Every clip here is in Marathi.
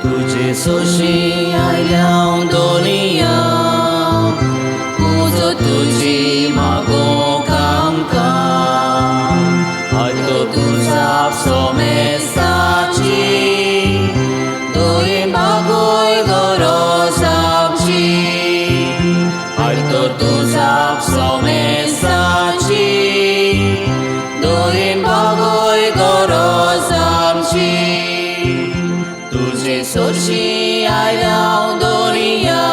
तुझे सोशी आयल्या दोनिया उजो तुझी मागो कामका आयतो तुझा सोमेसाची दोई मागोय गरोसाची आयतो तुझा सोमेसाची दोई मागोय गरोसाची तुझे सोशी आयल्या Doniya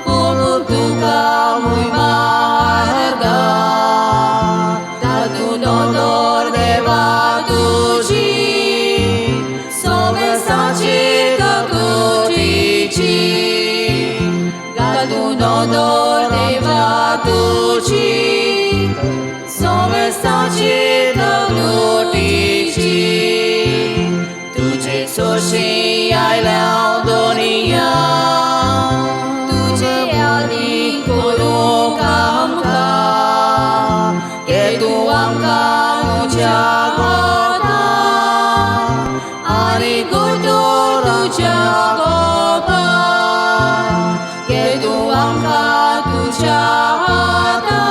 como tuka muy marga tu dolor de batuji sobre sachi kakutichi tu dolor de batuji sobre sachi kakutichi तुझे सोशी आयल्या दोनिया तुझे आदी करू कामका के तू आमका तुझ्या गोता आणि गोटो तुझ्या गोपा के तू आमका तुझ्या हाता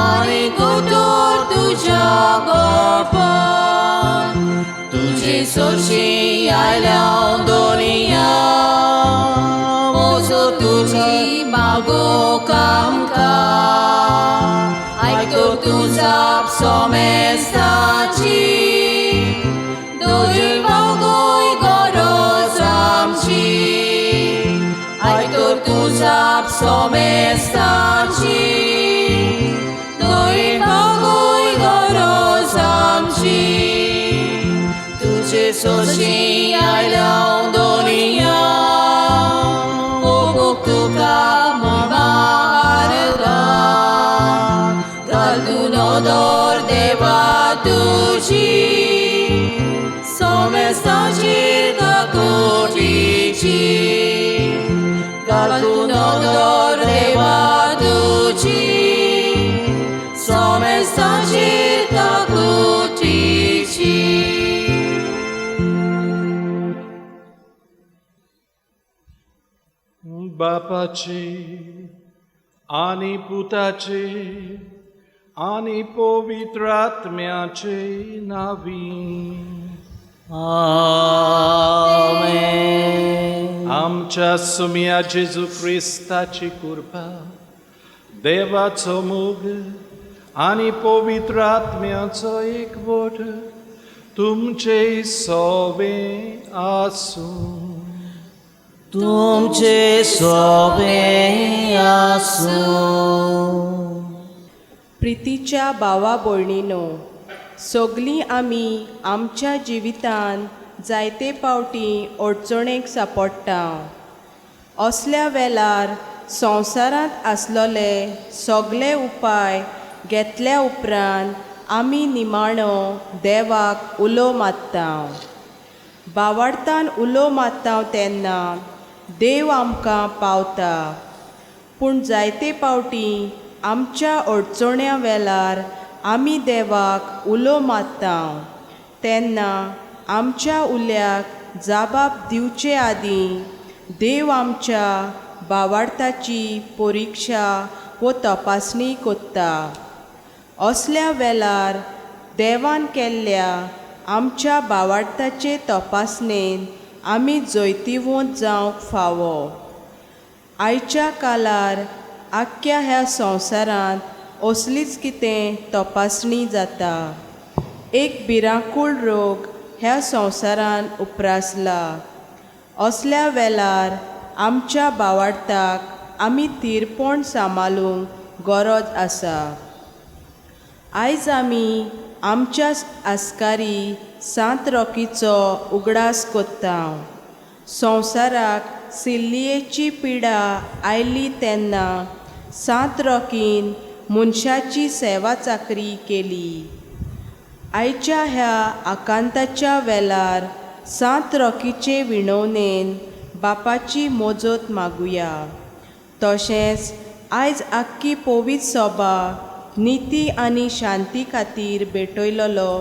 आणि गोटो तुझ्या गोपा तुझे सोशी आयल्या दोनिया ओझो तुझी मागो कामका आयतो तुझा सोमेसाची दोई मागोय गरज आमची आयतो तुझा सोमेसाची दोई मागोय गरज आमची तुझे सोशी आयल्या दोनिया ओबोक तुका मारगा घालून odor देवा तुझी सोमेसाची काकुटीची घालून odor देवा तुझी सोमेसाची काकुटीची बापाचे आणि पुताचे आणि पवित्र आत्म्याचे नावी आमेन. आमच्या सुमिया जेजू ख्रिस्ताची कृपा देवाचो मोग आणि पवित्र आत्म्याचो एकवट तुमचे सोबे आसूं तुमचे सोबे आसूं. प्रितीच्या भावा भयणीनो, सगलीं आमी आमच्या जिवितान जायते पावटी अडचणेक सांपडटा. असल्या वेळार संवसारांत आसलोले सगळे उपाय घेतल्या उपरांत आमी निमाणो देवाक उलो मारता. भावार्थान उलो मारता तेन्ना देव आमकां पावता. पूण जायते पावटी आमच्या अडचण्या वेळार आमी देवाक उलो मारता तेन्ना आमच्या उल्याक जाबाब दिवचे आदीं देव आमच्या भावार्थाची परिक्षा व तपासणी कोत्ता. असल्या वेळार देवान केल्ल्या आमच्या भावार्थाचे तपासणेन आमी जैतिवंत जावंक फावो. आयच्या काळार आख्ख्या ह्या संवसारांत असलीच कितें तपासणी जाता. एक भिरांकूळ रोग ह्या संवसारांत उप्रासला. असल्या वेळार आमच्या भावार्थाक आमी थीरपण सांबाळूंक गरज आसा. आयज आमी आमच्या आस्कारी सांत रॉकीचो उगडास कोत्ता. संवसाराक सिल्लियेची पिडा आयली तेन्ना सांत रॉकीन मनशाची सेवा चाकरी केली. आयच्या ह्या आकांताच्या वेळार सांत रॉकीचे विणवणेन बापाची मोजत मागुया. तशेंच आयज आख्खी पवित सभा निती आनी शांती खातीर भेटयलोलो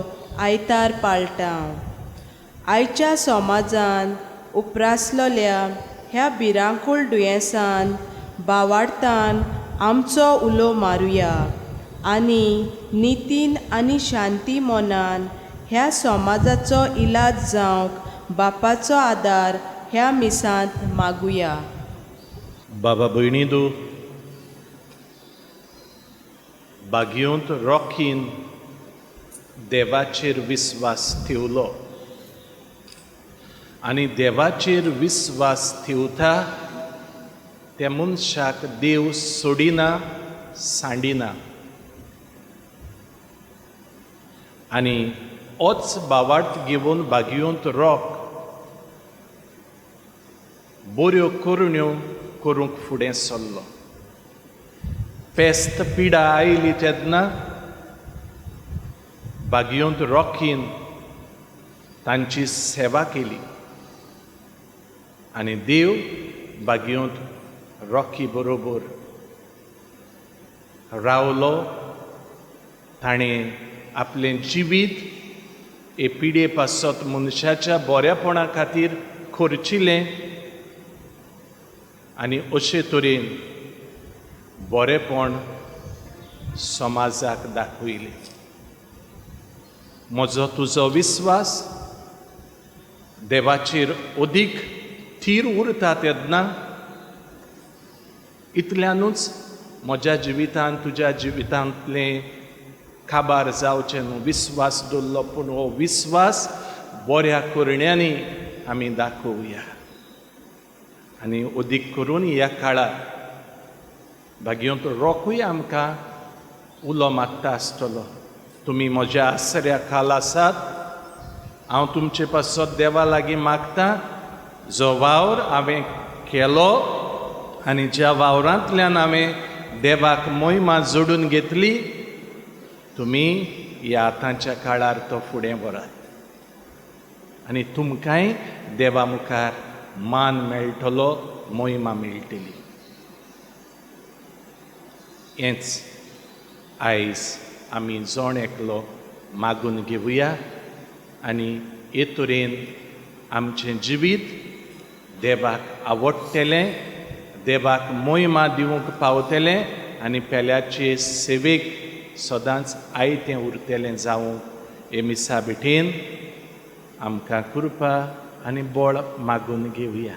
आयतार पाळटा. आयच्या समाजान उपरासलोल्या ह्या भिरांकूळ दुयेंसान बावार्थान आमचो उलो मारुया आनी नितीन आनी शांती मोनान ह्या समाजाचो इलाज जावंक बापाचो आदार ह्या मिसांत मागुया. बाबा भयणीदू, बागयोंत रॉकीन देवाचेर विस्वास ठेवलो आनी देवाचेर विस्वास ठेवता त्या मनशाक देव सोडिना, सांडिना. आनी होच बावार्थ घेवन बागयोंत रॉक बऱ्यो करुण्यो करूंक फुडें सरलो. पेस्त पिडा आयली तेन्ना बागयोंत रॉकीन तांची सेवा केली आनी देव बागयोंत रॉकी बरोबर रावलो. ताणें आपलें जिवीत हे पिडे पासत मनशाच्या बऱ्यापणा खातीर खर्चिलें आनी अशे तरेन बरेपण समाजाक दाखयलें. म्हजो तुजो विस्वास देवाचेर अदीक थीर उरता तेन्ना इतल्यानूच म्हज्या जिवितांत तुज्या जिवितांतलें काबार जावचें न्हू. विस्वास दवरलो, पूण हो विस्वास बऱ्या करण्यांनी आमी दाखोवया. आनी अदीक करून ह्या काळार बागयोंत रोखूय आमकां उलो मागता आसतलो. तुमी म्हज्या आसऱ्या खाल आसात. हांव तुमचे पासत देवा लागीं मागतां जो वावर हांवें केलो आनी ज्या वावरांतल्यान हांवें देवाक महिमा जोडून घेतली, तुमी ह्या आतांच्या काळार तो फुडें व्हरात आनी तुमकांय देवा मुखार मान मेळटलो, महिमा मेळटली. हेंच आयज आमी जोण एकलो मागून घेवया आनी हे तरेन आमचें जिवीत देवाक आवडटलें, देवाक महिमा दिवंक पावतलें आनी पेल्याचे सेवेक सदांच आयतें उरतलें जावं हे मिसा भिटेन आमकां कृपा आनी बळ मागून घेवया.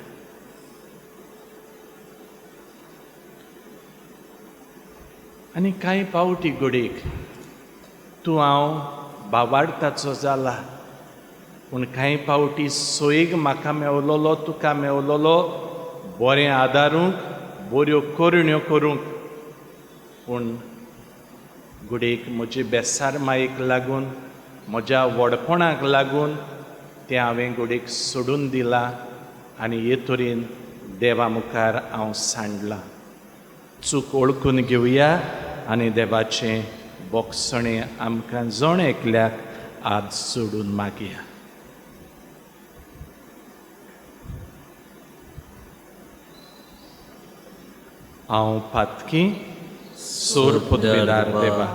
आनी कांय पावटी घडयेक तूं हांव बावार्थाचो जाला, पूण कांय पावटी सोयेग म्हाका मेवलोलो, तुका मेवलोलो बरें आदारूंक, बऱ्यो करुण्यो करूंक, पूण घडयेक म्हजे बेसार मायेक लागून, म्हज्या व्हडपणाक लागून तें हांवें घडयेक सोडून दिलां आनी हे तरेन देवा मुखार हांव सांडलां. चूक ओळखून घेवया आनी देवाचें बोगसणें आमकां जोण एकल्याक आज सोडून मागया. हांव पातकी सोर पुतवेदार देवा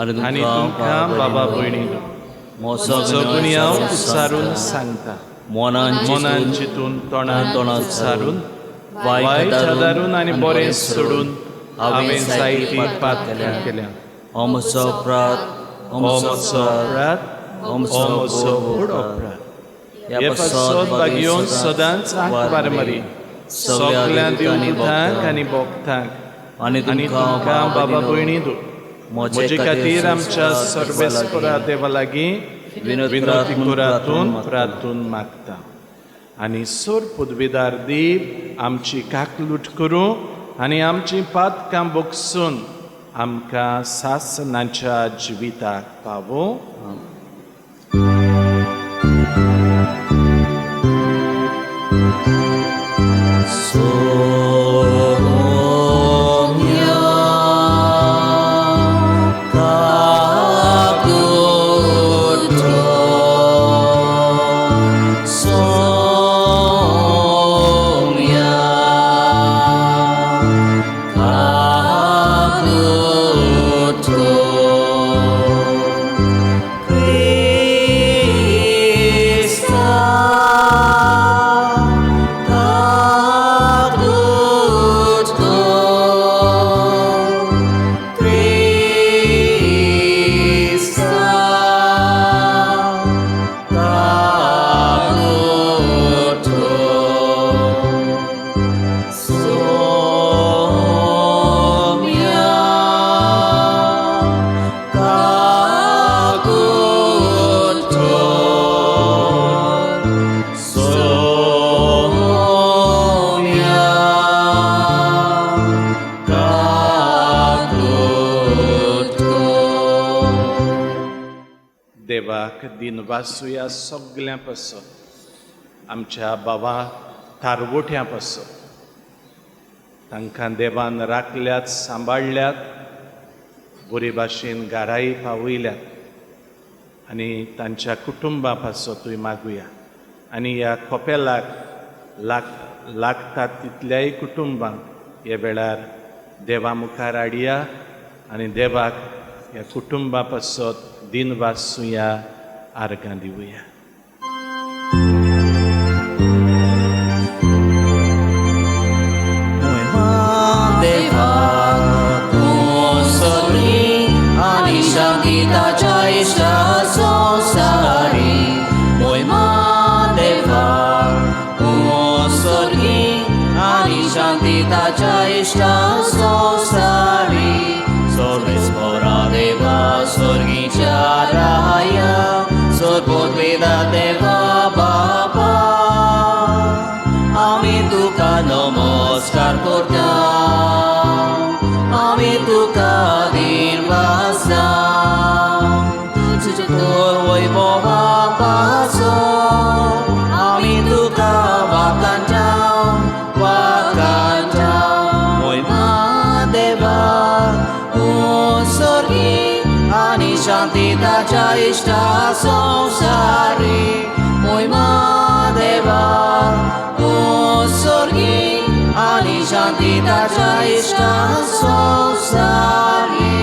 आनी तुमकां बाबा भयणी म्हजो गुणी हांव उच्चारून सांगता. मनान चिंतून तोंडान उच्चारून वायट आदारून आनी बरें सोडून हांवें जायती पातकां केल्या. हो म्हजो अपराध, हो म्हजो व्हड अपराध. हे पासत बागयोन सदांच आंकवार मारी सगळ्या दिवतांक आनी भोगतांक आनी तुमकां बाबा भयणी म्हजे खातीर आमच्या सर्वेस्परा देवा लागीं विनती करातून मागता. आनी सोर पदवीदार देव आमची काकलूट करूं आनी आमची पातकां बोगसून आमकां सासणाच्या जिविताक पावो. Sonia, देवाक दिन वासूया सगळ्यां पासत, आमच्या बाबा थारवोट्यां पासत. तांकां देवान राखल्यात, सांबाळल्यात, बरे भाशेन घराय पावयल्यात आनी तांच्या कुटुंबा पासतूय मागुया. आनी ह्या खोपेलाक लागतात तितल्याय कुटुंबांक हे वेळार देवा मुखार हाडया आनी देवाक ह्या कुटुंबा पासत दिन वासूया, आर्गां दिवया. शांतीताच्या इष्टा संसारी मोहिमा देवा स्वर्गी आणि शांतीताच्या इष्टा संसारी सर्वेस्परा देवा स्वर्गीच्या राया सर्वोद्वेदा देवा बापा आम्ही तुका नमस्कार करता, आम्ही तुका दिन वासा तुझ्या वैभवा पासो आम्ही तुका वाकांचा मोहिमा देवा स्वर्गी आणि शांतीताच्या इष्टा संसारी मोहिमा देवा स्वर्गी आणि शांतीताच्या इष्टा संसारी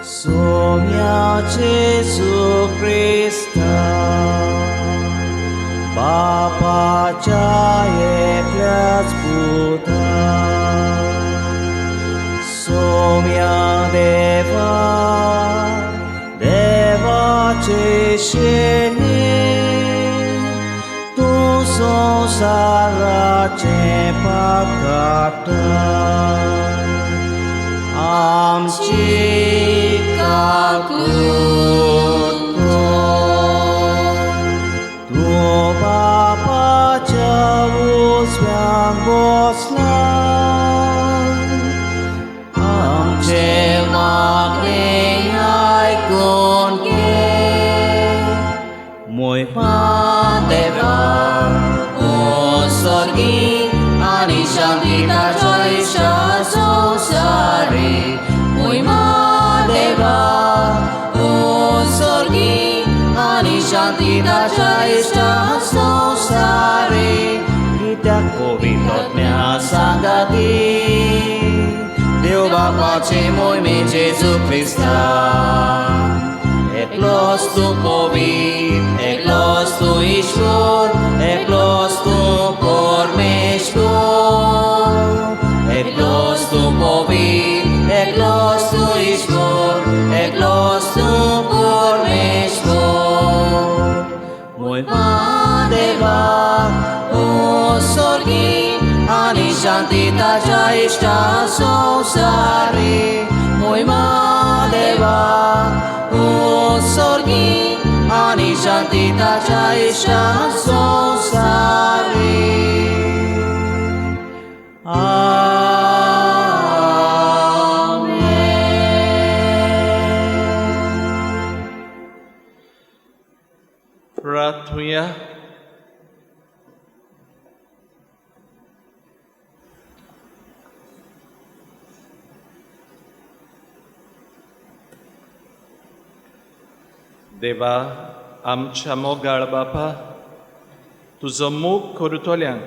सोम्याचे सुख्रिस्ता बापाच्या एकल्याच पुता सोम्या देवा देवाचे शेणे तू संसाराचे पाकाटा आमची तू बापाच्या उजव्याक बसला आमचे मागणे ऐकून घे मोहिमा देवा स्वर्गी आणि शांतीताच्या इष्टा संसारी मोहिमा देवा स्वर्गी आणि शांतीताच्या इष्टा संसारी कित्याक पवित्रज्ञा सांगाती देव बापाचे मोहिमेचे जेजू ख्रिस्ता एकलोच तू पवित्र एकलोच तू ईश्वर एकलोच तू परमेश्वर एकलोच तू पवित्र एकलोच तू ईश्वर एकलोच तू परमेश्वर मोहिमा देवा स्वर्गी आणि शांतीताच्या इष्टा संसारी मोहिमा देवा स्वर्गी आणि शांतीताच्या इष्टा संसारी प्रार्थूया. देवा आमच्या मोगाळ बापा तुजो मोग करतोल्यांक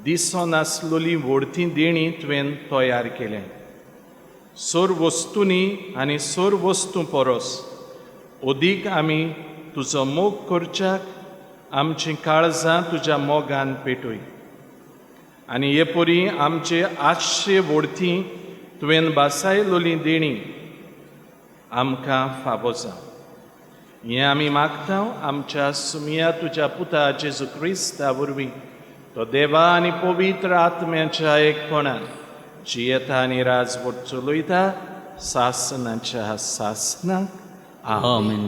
दिसोन नासलोली व्हडती देणी तुवें तयार केलें. सोर वस्तूंनी आनी सोर वस्तू परस अदीक आमी तुजो मोग करच्याक आमचीं काळजां तुज्या मोगान पेटोय आनी हे परी आमचे 800 व्हडती तुवें बासायलोली देणी आमकां फावो जावं. हें आमी मागता आमच्या सुमिया तुज्या पुता जेजू क्रिस्ता वरवीं तो देवा आनी पवित्र आत्म्याच्या एकपणान जियेता आनी राजवट चलयता सासनाच्या सासनाक. आमेन.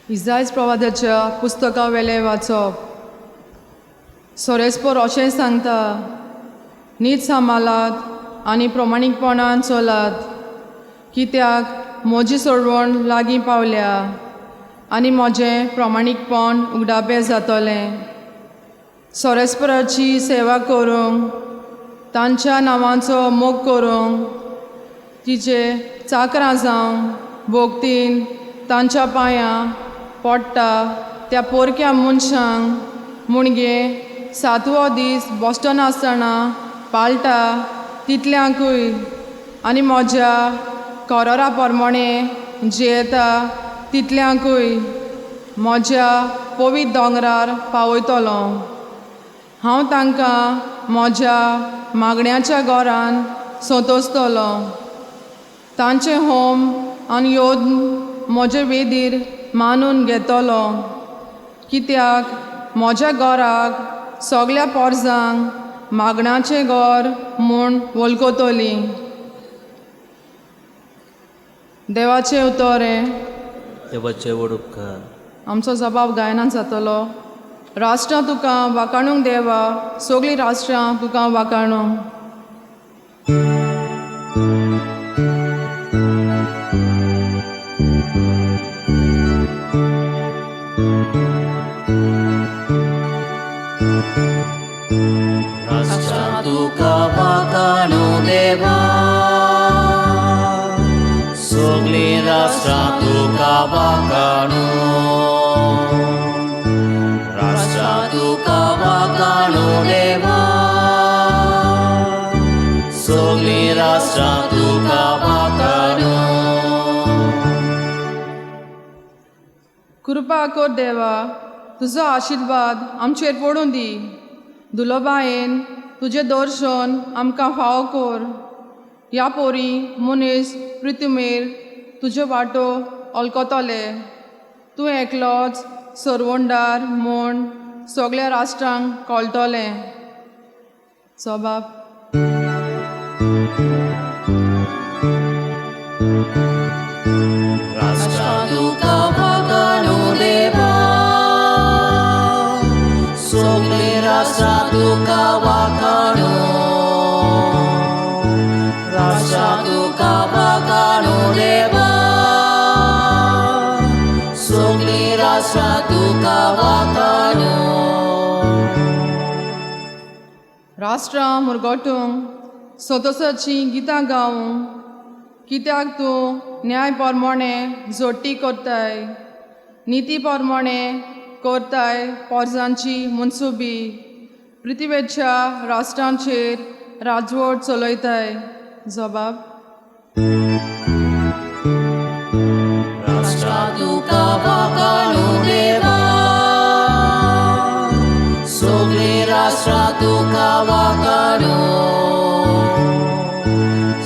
इसायस प्रवादाच्या पुस्तका वेले वाचप. सोरेस्पोर अशें सांगता, नीत सांबाळात आनी प्रमाणीकपणान चलात, कित्याक म्हजी सोडवण लागीं पावल्या आनी म्हजें प्रामाणीकपण उगडापें जातलें. सोरेस्पराची सेवा करूंक, तांच्या नांवांचो मोग करूंक, तिचे चाकरां जावं भोगतीन तांच्या पांयां पडटा त्या पोरक्या मनशांक मुणगे 7वो दीस बसतना आसतना पाळटा तितल्यांकूय आनी म्हज्या कोरोरा प्रमाणें जियेता तितल्यांकूय म्हज्या पवित्र दोंगरार पावयतलो. हांव तांकां म्हज्या मागण्याच्या घरान सोंतोसतलो. तांचें होम आनी योद म्हजे वेदीर मानून घेतलो, कित्याक म्हज्या घराक सगल्या पोरजांक मागणाचें घर म्हूण वळखतलीं. देवाचें उतोरें. देवाचे व्हड उपकार. आमचो जबाब गायनान जातलो. राष्ट्रां तुका वाखाणूंक देवा, सगळीं राष्ट्रां तुका वाखाणूंक. राष्ट्रां तुका वाखाणू देवा, सगळीं राष्ट्रां तुका वाखाणू. राष्ट्रां तुका वाखाणू देवा, सगळीं राष्ट्रां तुका वाखाणू. कृपा कर देवा, तुजो आशिर्वाद आमचेर पडूं दी. दुलोबायेन तुजें दर्शन आमकां फावो कर. ह्या पोरी मनीस पृथ्वीमेर तुज्यो वाटो अलकोतले. तूं एकलोच सर्वंडार म्हूण सगळ्या राष्ट्रांक कळटलें. जबाब. राष्ट्रां तुका वाखाणू देवा, सगळीं राष्ट्रां तुका वाखाणू. राष्ट्रां तुका वाखाणू देवा, सगळीं राष्ट्रां तुका वाखाणू. राष्ट्रां मुरगोटूंक सोतोसाची गितां गावूंक, कित्याक तूं न्याय प्रमाणें जोडटी करताय, निती प्रमाणें करताय पोरजांची मनसुबी. पृथ्वेच्या राष्ट्रांचेर राजवट चलयताय. जबाब. राष्ट्रां तुका वाखाणू देवा, सगळीं राष्ट्रां तुका वाखाणू.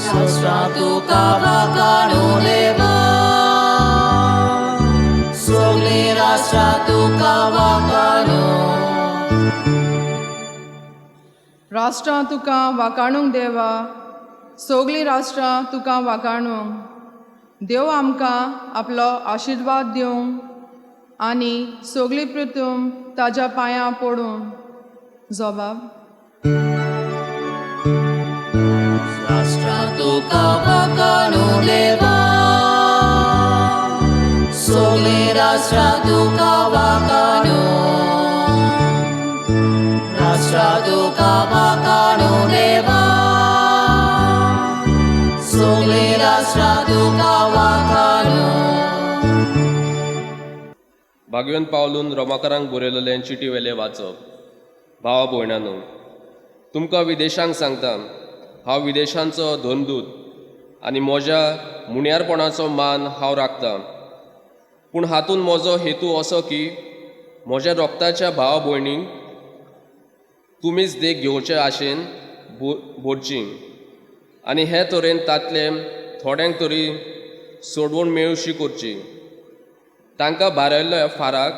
राष्ट्रां तुका वाखाणू देवा, सगळीं राष्ट्रां तुका वाखाणू. राष्ट्रां तुका वाखाणूंक देवा, सगळीं राष्ट्रां तुका वाखाणूंक. देव आमकां आपलो आशिर्वाद दिवंक आनी सगळी पृथ्वी ताज्या पांयां पडून. जबाब. राष्ट्रां तुका वाखाणू देवा, सगळीं राष्ट्रां तुका वाखाणू. राष्ट्रां तुका वाखाणू देवा, सगळीं राष्ट्रां तुका वाखाणू. भागवेंत पावलून रोमाकारांक बरयलेलें चिटी वेले वाचप. भावा भयणांनो, तुमकां विदेशांक सांगता, हांव विदेशांचो धनदूत आनी म्हज्या मुण्यारपणाचो मान हांव राखतां. पूण हातूंत म्हजो हेतू असो की म्हज्या रोगताच्या भावा भयणींक तुमीच देख घेवचे आशेन भरचीं आनी हे तरेन तातले थोड्यांक तरी सोडवण मेळुशी करची. तांकां बारयल्ल्या फाराक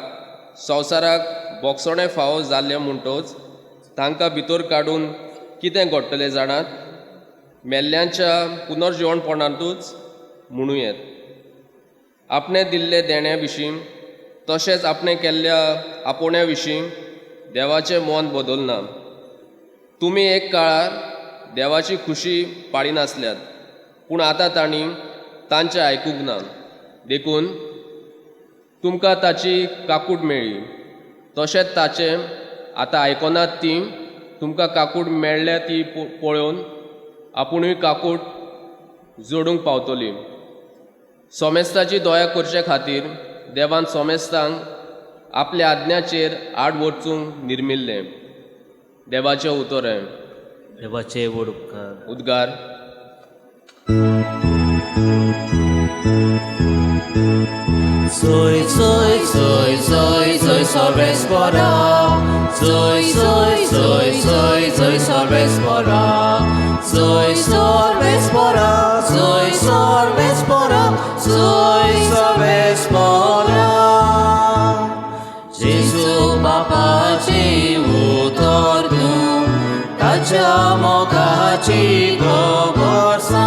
संवसाराक बोगसणे फावो जाल्ले म्हणटच तांकां भितर काडून कितें घडटलें जाणात? मेल्ल्यांच्या पुनर्जीवणपणांतूच म्हणूं येत. आपणे दिल्ले देण्या विशीं तशेंच आपणे केल्ल्या आपोवण्या विशीं देवाचें मन बदलना. तुमी एक काळार देवाची खुशी पाळिनासल्यात, पूण आतां तांणी तांचें आयकूंक ना, देखून तुमकां ताची काकूट मेळ्ळी. तशेंच ताचें आतां आयकोनात ती तुमकां काकूट मेळ्ळ्या ती पळोवन आपुणूय काकूट जोडूंक पावतली. सोमेस्ताची दोया करचे खातीर देवान सोमेस्तांक आपल्या आज्ञाचेर आड वचूंक निर्मिल्लें. देवाचें उतोरें. देवाचे उपकार. उद्गार. Soy, soy, soy, soy, soy Sorvespora. Soy, soy, soy, soy, soy Sorvespora. Soy Sorvespora. Soy Sorvespora. Soy Sorvespora. Jesu bapaci utor tu, tacia mogaci gogorsa.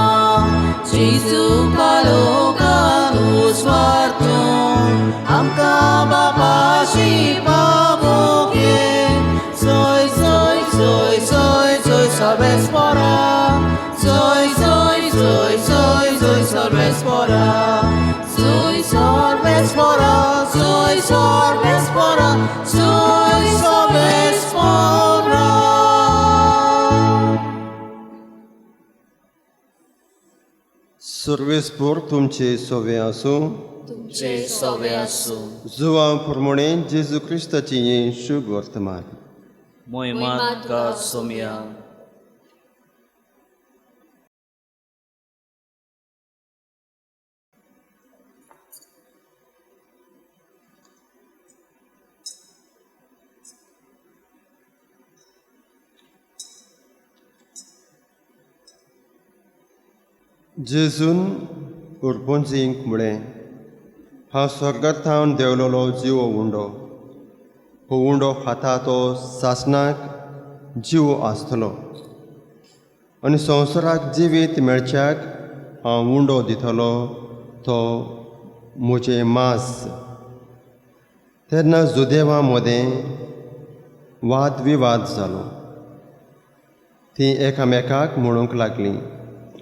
Jesu kaloka uswartu, amka bapaci pabogie. Soy, soy, soy, soy, soy Sorvespora. Soy, soy, soy, soy, soy Sorvespora. Soy Sorvespora. Soy Sorvespora. Soy Sorvespora. सर्वेस्पोर तुमचे सोवे आसूं. तुमचे सवे आसूं. जुवा प्रमाणे जेजू क्रिस्ताची हें शुभ वर्तमान. मोहिमात तुका सोम्या. जेजून उरपोंजींक म्हळें, हांव स्वर्गांत थावन देंवलोलो जिवो उंडो. हो उंडो खाता तो सासणाक जीव आसतलो, आनी संवसाराक जिवीत मेळच्याक हांव उंडो दितलो तो म्हजें मांस. तेन्ना जुदेवां मदें वाद विवाद जालो. तीं एकामेकाक म्हणूंक लागलीं,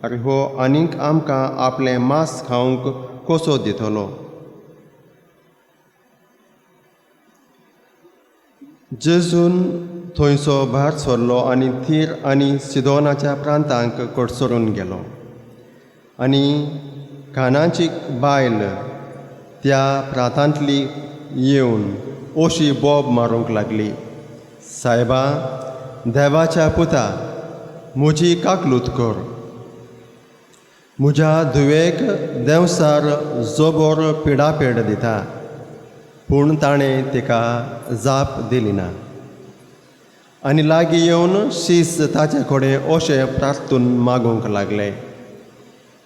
अरे हो आनीक आमकां आपलें मांस खावंक कसो दितलो. जेजून थंयसो भायर सरलो आनी तीर आनी सिदोनाच्या प्रांतांक कडसरून गेलो. आनी कानाची बायल त्या प्रांतांतली येवन अशी बोब मारूंक लागली, सायबा, देवाच्या पुता, म्हजी काकलूत कर. म्हज्या धुवेक देंवसार जोबोर पिडापेड दिता. पूण ताणें तिका जाप दिली ना. आनी लागीं येवन शीस ताचे कडेन अशें प्रार्थून मागूंक लागलें,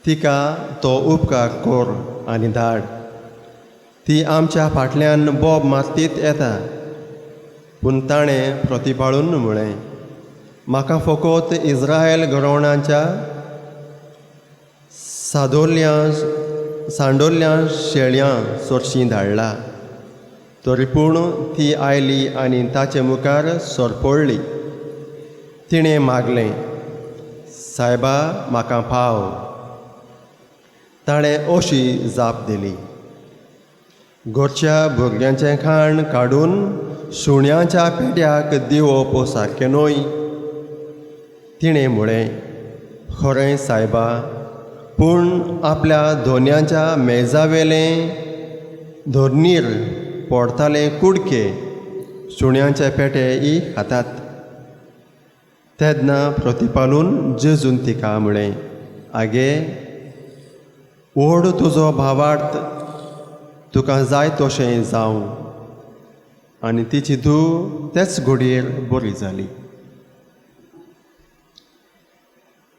तिका तो उपकार कर आनी धाड. ती आमच्या फाटल्यान बोब मारतीत येता. पूण ताणें प्रतिपाळून म्हळें, म्हाका फकत इस्रायल घराण्याच्या सांडोल्ल्या शेळयां चडशीं धाडला. तरी पूण ती आयली आनी ताचे मुखार सरपडली. तिणें मागलें, सायबा, म्हाका पाव. ताणें अशी जाप दिली, घरच्या भुरग्यांचें खाण काडून सुण्याच्या पेट्याक दिवप सारकें न्हय. तिणें म्हळें, खरें सायबा, पूण आपल्या धोन्याच्या मेजावेलें धोरणीर पडताले कुडके सुण्याचे पेटेय खातात. तेन्ना प्रतिपालून जेजून तिका म्हळें, आगे, ओड तुजो भावार्थ तुका जाय तशें जावं. आनी तिची धूव तेच घडयेर बरी जाली.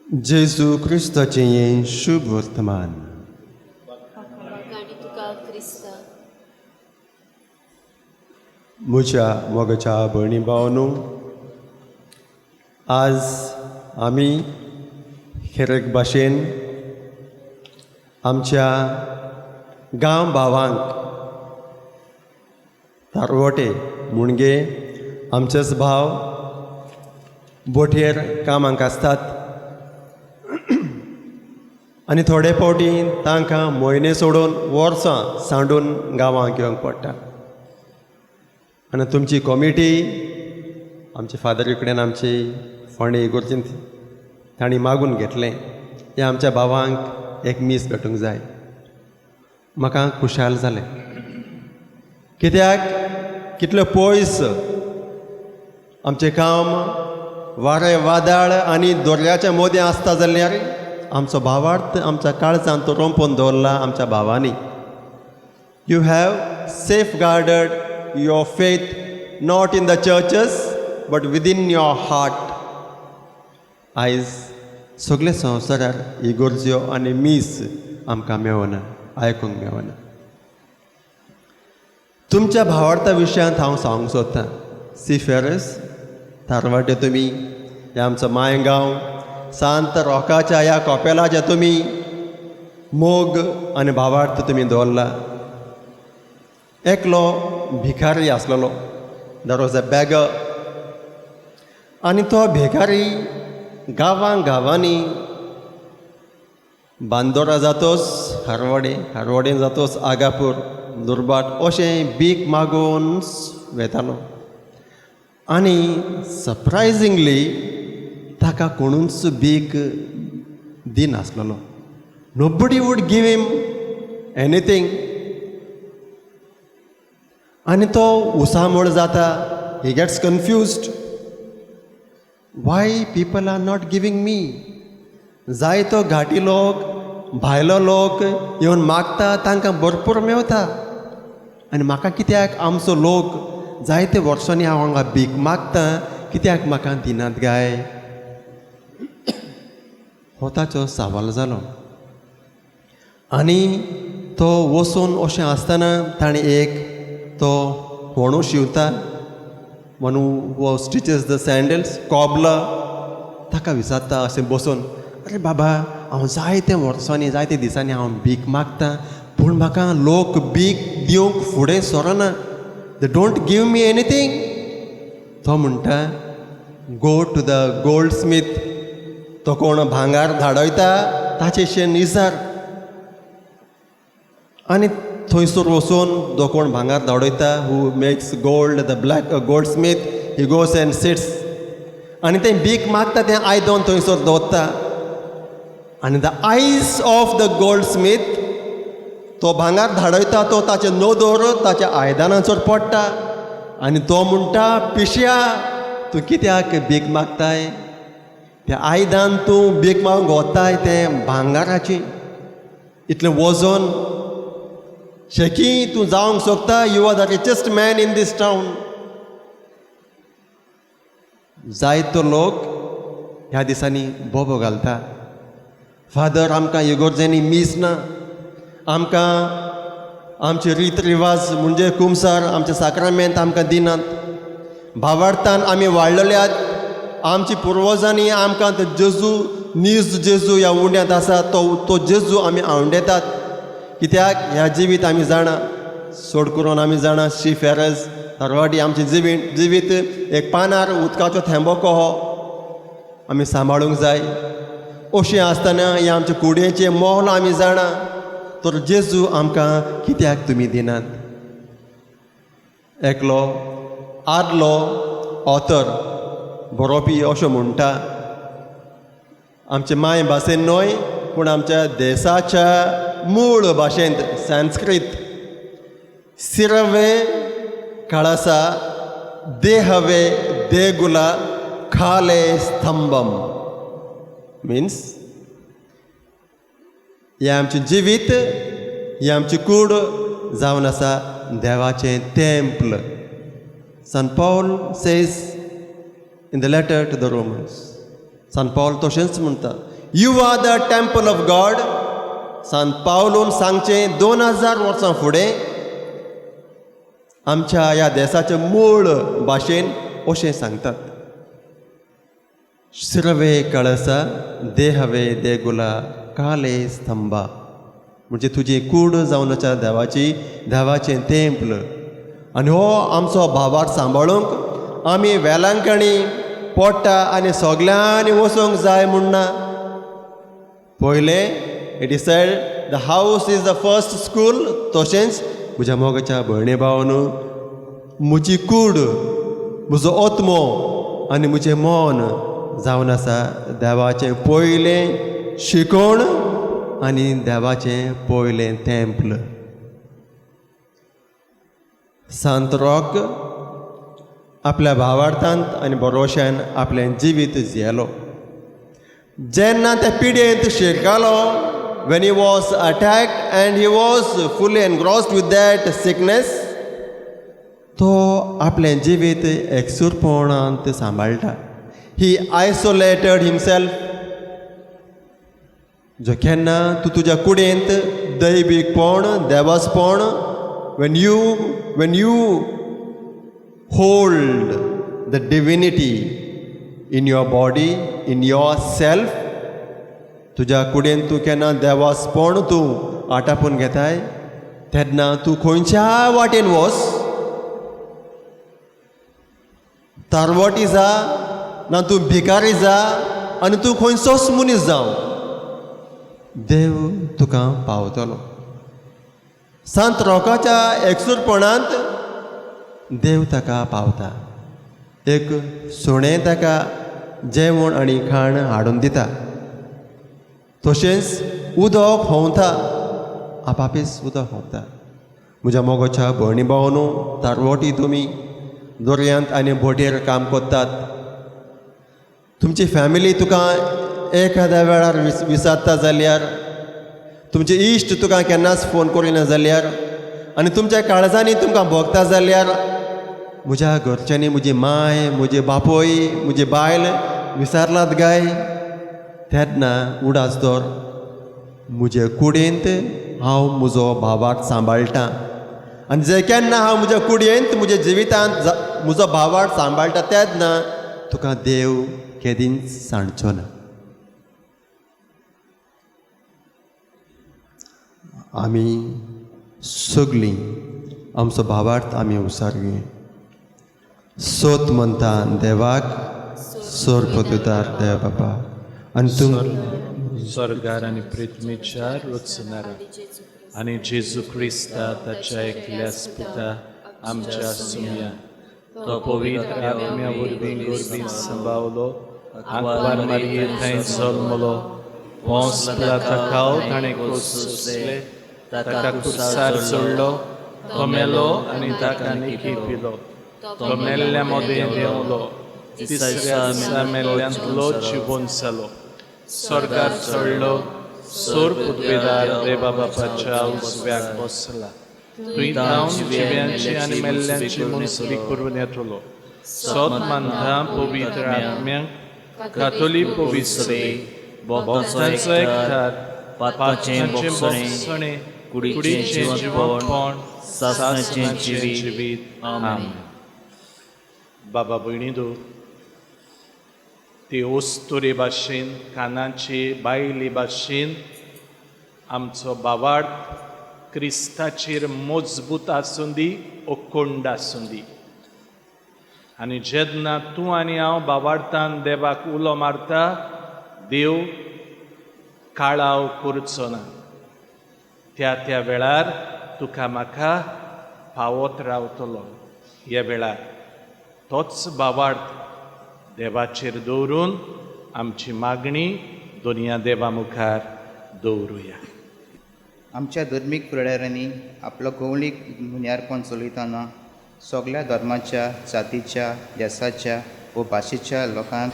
जेजू क्रिस्ताचें हें शुभ वर्तमान. म्हज्या मोगाच्या भयणी भावांनो, आज आमी खेरेक भाशेन आमच्या गांव भावांक तारवटे मुणगे आमचेच भाव बोटयेर कामांक आसतात आनी थोडे फावटी तांकां म्हयने सोडून वर्सां सांडून गांवांक येवंक पडटा. आनी तुमची कॉमिटी आमचे फादरी कडेन आमची फोंडे इगोर्जीन तांणी मागून घेतलें हें आमच्या भावांक एक मीस भेटूंक जाय. म्हाका खुशाल जालें, कित्याक कितले पयस आमचें काम वारें वादळ आनी दर्याच्या मदीं आसता जाल्यार आमचो भावार्थ आमच्या काळजांत तो रोंपोवन दवरला आमच्या भावांनी. You have safeguarded your faith not in the churches but within your heart. आयज सगळे संवसारार इगोर्ज्यो आनी मीस आमकां मेळना, आयकूंक मेळना. तुमच्या भावार्था विशयांत हांव सांगूंक सोदतां. सीफेरस थारवाटे तुमी, हे आमचो मायगांव सांत रोकाच्या ह्या कॉपेलाच्या तुमी मोग आनी भावार्थ तुमी दवरला. एकलो भिकारी आसलेलो, दॅट वॉज अ बॅगर. आनी तो भिकारी गांवांनी बांदोरा जातोच हारवाडेन जातोच आगापूर दुर्बाट अशें भीक मागून वेतालो. आनी सरप्रायजिंगली ताका कोणूच भीक दिनासलेलो. Nobody would give him anything. आनी तो उसामूळ जाता. He gets confused. Why people are not giving me. जायतो घाटी लोक भायलो लोक येवन मागता, तांकां भरपूर मेवता. आनी म्हाका कित्याक आमचो लोक जायते वर्सांनी हांव हांगा भीक मागता, कित्याक म्हाका दिनात गाय. हो ताचो सवाल जालो. आनी तो वचून अशें आसतना ताणें एक तो होणू शिंवता, म्हणू वो स्टिचेस द सँडल्स, कॉबला. ताका विचारता अशें बसून, अरे बाबा हांव जायते वर्सांनी जायते दिसांनी हांव भीक मागता, पूण म्हाका लोक भीक दिवंक फुडें सरना. They don't give me anything. तो म्हणटा, go to the goldsmith. तो कोण भांगार धाडयता ताचे शेण विचार. आनी थंयसर वचून तो कोण भांगार धाडयता, who makes gold, the black goldsmith, he goes and sits. आनी तें भीक मागता तें आयदन थंयसर दवरता. आनी द आयज ऑफ द गोल्ड स्मीथ, तो भांगार धाडयता तो ताचे नोदोर ताच्या आयदनाचेर पडटा. आनी तो म्हणटा, पिश्या तूं कित्याक भीक मागताय? तें आयदान तूं भीक मागूंक वताय तें भांगाराचें, इतलें वजन. शेकी तूं जावंक सोदता, you are the richest man in this town. जायतो लोक ह्या दिसांनी बोबो घालता. फादर आमकां इगोर्जेनी मीस ना. आमकां आमचे रीत रिवाज म्हणजे कुमसार, आमचे साक्रामेंत आमकां दिनात. भावार्थान आमी वाडलेल्यात. आमची पुर्वजांनी आमकां तो जेजू, नीज जेजू ह्या उंड्यांत आसा, तो जेजू आमी आवंडेतात. कित्याक ह्या जिवीत आमी जाणा, सोड करून आमी जाणा, शी फेरस थारवाडी आमचें जिवीत एक पानार उदकाचो थेंबो कहो आमी सांबाळूंक जाय. अशें आसतना हे आमचे कुडयेचें मोल आमी जाणा, तर जेजू आमकां कित्याक तुमी दिनात? एकलो आदलो ऑथर बरोवपी अशें म्हणटा, आमचे माय भाशेन न्हय पूण आमच्या देशाच्या मूळ भाशेंत संस्कृत, सिरवे कळसा देहवे देगुला खाले स्तंभम. मिन्स हें आमचें जिवीत, ही आमची कूड जावन आसा देवाचें टेंपल. सान Paul says in the letter to the Romans, सान पौल तशेंच म्हणटा, you are the temple of God. सान पावलून सांगचें 2000 वर्सां फुडें आमच्या ह्या देशाच्या मूळ भाशेन अशें सांगतात, सिरवे कळसा देहवे देगुला काले स्तंभा. म्हणजे तुजी कूड जावन आसा देवाचें टेंपल. आनी हो आमचो भावार्थ सांबाळूंक आमी वेलांकणी पडटा आनी सगल्यांनी वचूंक जाय म्हणना. पयलें it is sed the house is the first school. तशेंच म्हज्या मोगाच्या भयणी भावांनो, म्हजी कूड, म्हजो ओत्मो आनी म्हजें मन जावन आसा देवाचें पयलें शिकोण आनी देवाचें पयलें तेंपल. सांत रॉक आपल्या भावार्थांत आनी भरोश्यान आपलें जिवीत जियेलो. जेन्ना त्या पिडेंत शिरकालो, when he was attacked and he was fully engrossed with that sickness, तो आपलें जिवीत एकसूरपणांत सांबाळटा. He isolated himself. जो केन्ना तूं तुज्या कुडींत दैवीकपण, देवासपण, when you hold the divinity in your body, in yourself, तुज्या कुडींत तूं केन्ना देवासपण तूं आटापून घेताय, तेन्ना तूं खंयच्या वाटेन वच, तारवटी जा ना तूं भिकारी जा आनी तूं खंयचोच मनीस जावं, देव तुका पावतलो. सांत रॉकाच्या एकसूरपणांत देव ताका पावता. एक सुणें ताका जेवण आनी खाण हाडून दिता. तशेंच उदक व्हांवता, आपापीच उदक व्हांवता. म्हज्या मोगाच्या भयणी भावांनो, तारवटी तुमी दर्यांत आनी बोटीर काम करतात. तुमची फॅमिली तुका एखाद्या वेळार विसारता जाल्यार, तुमचे इश्ट तुका केन्नाच फोन करिना जाल्यार आनी तुमच्या काळजांनी तुमकां भोगता जाल्यार, म्हज्या घरच्यांनी म्हजी माय, म्हजे बापोय, म्हजी बायल विसारलात गाय, तेन्ना उडास दवर म्हजे कुडींत हांव म्हजो भावार्थ सांबाळटां. आनी जे केन्ना हांव म्हज्या कुडयेंत म्हज्या जिवितांत म्हजो भावार्थ सांबाळटा, तेन्ना तुका देव केदींच सांडचो ना. आमी सगळीं आमचो भावार्थ आमी उसारगे. सोत म्हणटा देवाक, सोर पोतुतार देव बाबा, आनी तूं स्वर्गार आनी पृथ्वीच्यार वचनारा आनी जेजू क्रिस्ता ताच्या एकल्याच पुता आमच्या सुम्या, तो पवित्र आत्म्या वरवीं गोरबीन सांबावलो, आंकवार मारये थंय जल्मलो, पोंस पिलाताकाल ताणें कोसले, ताका कुसार चडलो, तो मेलो आनी ताका निखी पिलो, तो मेल्ल्या मोदें देंवलो, तिसऱ्या दिसा मेल्ल्यांतलो जिवोवन जालो, स्वर्गार चडलो, सोर पृथ्वीदार देवा बापाच्या उजव्याक बसला, थंय जावन जिव्यांची आनी मेल्ल्यांची मुनसबी करून येतलो. सोत मानता पवित्र आत्म्यांक, कातोलीक पवित्र भक्तांचो एकठार, पापाचें बोगसणें, कुडीचें जिवणपण, सासणाचें जिवीत. आमेन. बाबा भयणींनो, ती ओस्तुरे भाशेन, कानाची बायली भाशेन आमचो भावार्थ क्रिस्ताचेर मजबूत आसूं दी, अखंड आसूं दी. आनी जेन्ना तूं आनी हांव भावार्थान देवाक उलो मारता, देव काळाव करचो ना. त्या वेळार तुका म्हाका पावत रावतलो. ह्या वेळार तोच भावार्थ देवाचेर दवरून आमची मागणी दोनया देवा मुखार दवरुया. आमच्या धर्मीक फुडाऱ्यांनी आपलो कवळीक मुन्यारपण चलयतना सगळ्या धर्माच्या, जातीच्या, देशाच्या व भाशेच्या लोकांक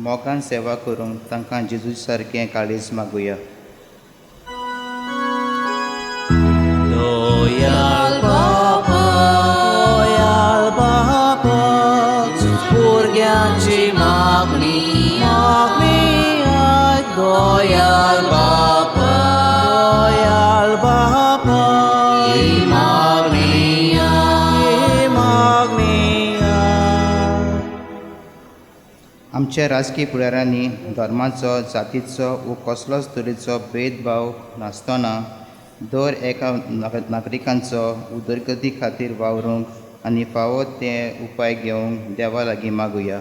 मोगान सेवा करूंक तांकां जेजू सारकें काळीज मागुया. दोयाल बापा, दोयाल बापा, भुरग्यांची मागणी, मागणी आयक. दोयाल बापा, दोयाल बापा, ही मागणी आयक, ही मागणी आयक. आमच्या राजकीय फुडाऱ्यांनी धर्माचो, जातीचो व कसलोच तरेचो भेदभाव नासतना दर एका नागरिकांचो उदरगती खातीर वावरूंक आनी फावो ते उपाय घेवंक देवा लागीं मागुया.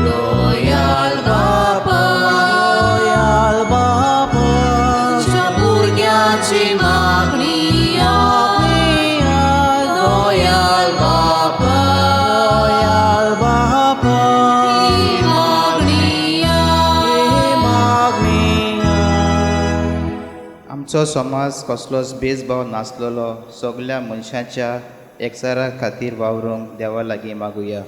दोयाल बापा, दोयाल आमचो समाज कसलोच भेदभाव नासलेलो सगळ्या मनशांच्या एकचारा खातीर वावरूंक देवा लागीं मागुया.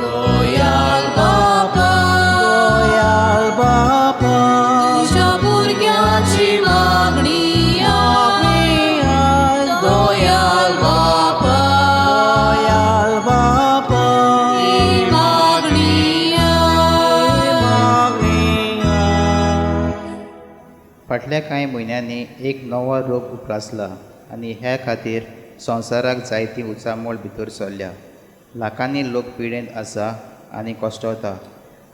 दोयाल बापा दोयाल बापा तुझ्या भुरग्याची मागणी आय दोयाल बापा दोयाल बापा ही मागणी फाटल्या कांय म्हयन्यांनी एक नवो रोग उप्रासला आनी हे खातीर संवसाराक जायती उचामोळ भितर चल्ल्या. लाखांनी लोक पिडेंत आसा आनी कश्टवता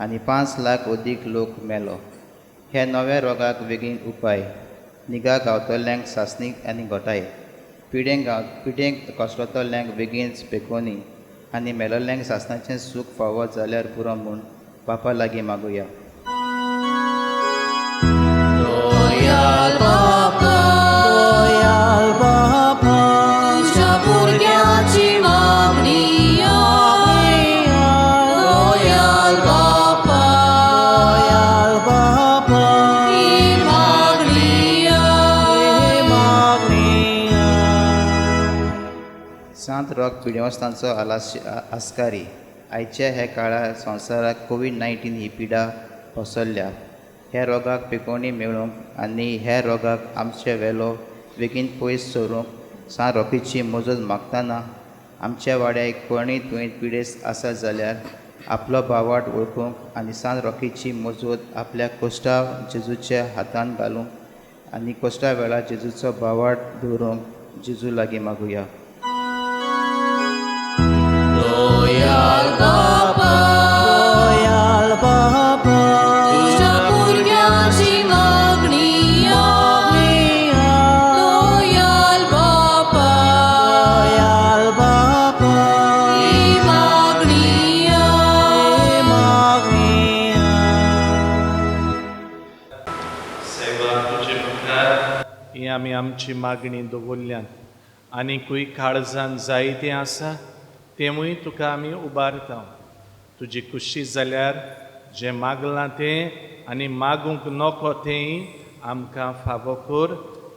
आनी 5 लाख अदीक लोक मेलो. हे नव्या रोगाक बेगीन उपाय निगा गावतल्यांक सासणी आनी घोटाय पिडेंक कश्टवतल्यांक बेगीन पेकोनी आनी मेलोल्यांक सासणाचें सूख फावो जाल्यार पुरो म्हूण बापा लागीं मागुया. दोयाल बापा दोयाल बापा तुझ्या भुरग्याची मागणी दोयाल बापा दोयाल बापा ही मागणी सांत रोग पिडेवस्तांचो आस्कारी आयच्या हे काळार संवसाराक कोवीड-19 ही पिडा पसरल्या. हे रोगाक पिकोवणी मेळूंक आनी हे रोगाक आमचे वेलो बेगीन पयस सरूंक सांत रोखीची मजत मागतना आमच्या वाड्याक कोणीय तुवें पिडेस्त आसा जाल्यार आपलो बावाट वळखूंक आनी सांत रोखीची मजत आपल्या कोश्टा जेजूच्या हातांत घालूंक आनी कोश्टा वेळार जेजूचो बावाट दवरूंक जेजू लागीं मागुया. दोयाल बापा दोयाल बापा तुझ्या भुरग्याची मागणी दोयाल बापा दोयाल बापा ही मागणी सेवा तुजे मुखार ही आमी आमची मागणी दवरल्यान आनीकूय काळजान जायतें आसा तेवूय तुका आमी उबारता. तुजी खुशी जाल्यार जें मागलां तें आनी मागूंक नोको तेंय आमकां फावो कर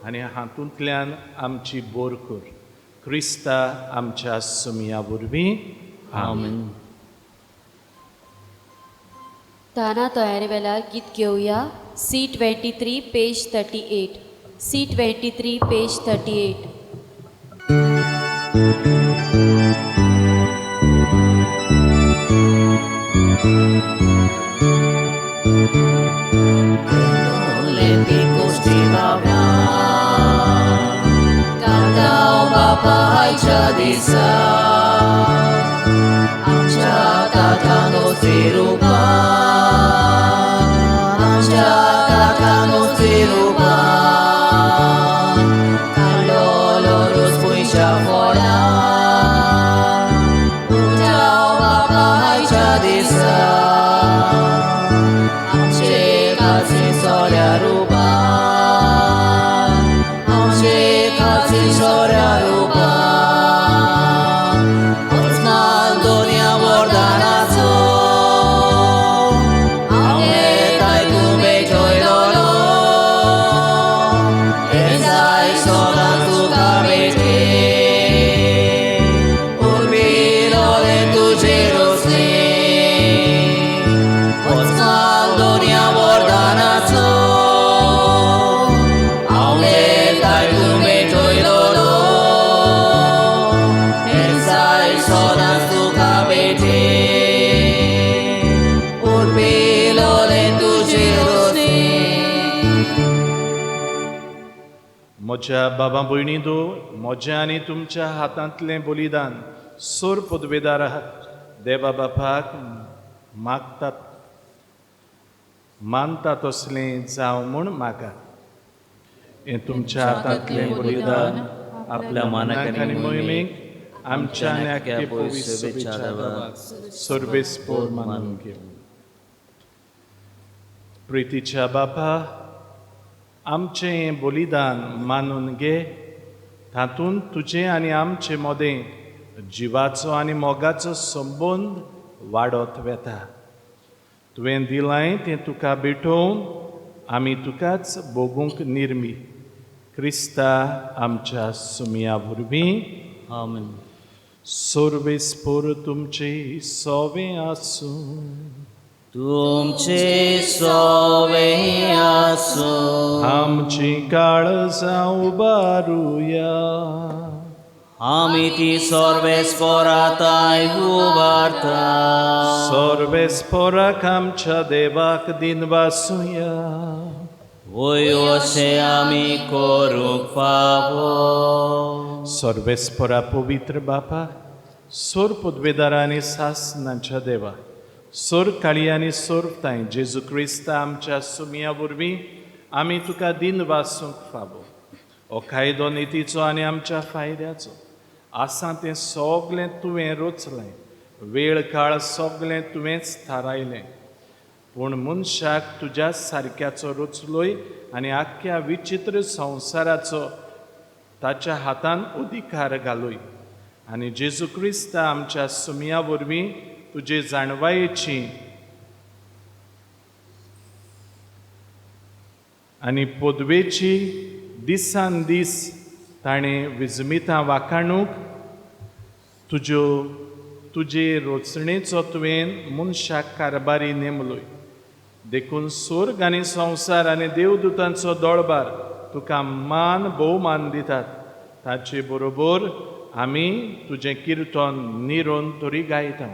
आनी हातूंतल्यान आमची बोर कर. क्रिस्ता आमच्या सुमया वरवीं आमेन. ताना तयारी वेळार गीत घेवया. C23 page 38. C23 page 38. Lenticos de Abraham Cantau Bapa Haicea Disa Amcia Tatano Sirupa Amcia Tatano Sirupa Calolorus Puisha Fola Untau Bapa Haicea Disa Soria rupa, amche kazi soria rupa, osmal dunia bordanazo, amne tai tu me joy lolo, ezai solan tu kamete, urbi lole tu jerosi, osmal dunia bordanazo. म्हज्या बाबा भयणींदो म्हज्या आनी तुमच्या हातांतलें बलिदान सोर पदवेदार देवा बापाक मागतात मानता तसलें जावं म्हूण मागा. हें तुमच्या हातांतलें बलिदान आपल्या मानाक आनी मोहिमेक आमच्या नेक्या सर्वेस्पोर मानून घेऊ. प्रितीच्या बापा आमचें हें बलिदान मानून घे. तातूंत तुजें आनी आमचें मोदें जिवाचो आनी मोगाचो संबंद वाडत वेता. तुवें दिलां तें तुका भेटोवन आमी तुकाच भोगूंक निर्मी क्रिस्ता आमच्या सुमया वरवीं आमेन. सोर्बेस्पोर तुमचे सोवे आसूं तुमचे सोवे आसूं आमची काळजां उबारुया आमी ती सोर्बेस्पोराताय उबारता. सोर्बेस्पोराक आमच्या देवाक दिन वासुया वय अशें आमी करूंक फावो. सोर्बेस्पोरा पवित्र बापा सोर पदवेदारा आनी सासणाच्या देवा सोर काळी आनी सोरताय जेजू क्रिस्ता आमच्या सुमया वरवीं आमी तुका दिन वासूंक फावो. हो कायदो नितीचो आनी आमच्या फायद्याचो आसा तें सगलें तुवें रचलें वेळ काळ सगलें तुवेंच थारायलें. पूण मनशाक तुज्या सारक्याचो रचलोय आनी आख्ख्या विचित्र संवसाराचो ताच्या हातान अधिकार घालूय आनी जेजू क्रिस्ता आमच्या सुमया वरवीं तुजे जाणवायेची आनी पदवेची दिसान दीस ताणें विजमितां वाखाणूक तुजे रचणेचो तुवें मनशाक कारबारी नेमलोय. देखून स्वर्ग आनी संवसार आनी देवदूतांचो दळबार तुका मान भोवमान दितात. ताचे बरोबर आमी तुजें किर्तन निरोन तरी गायता.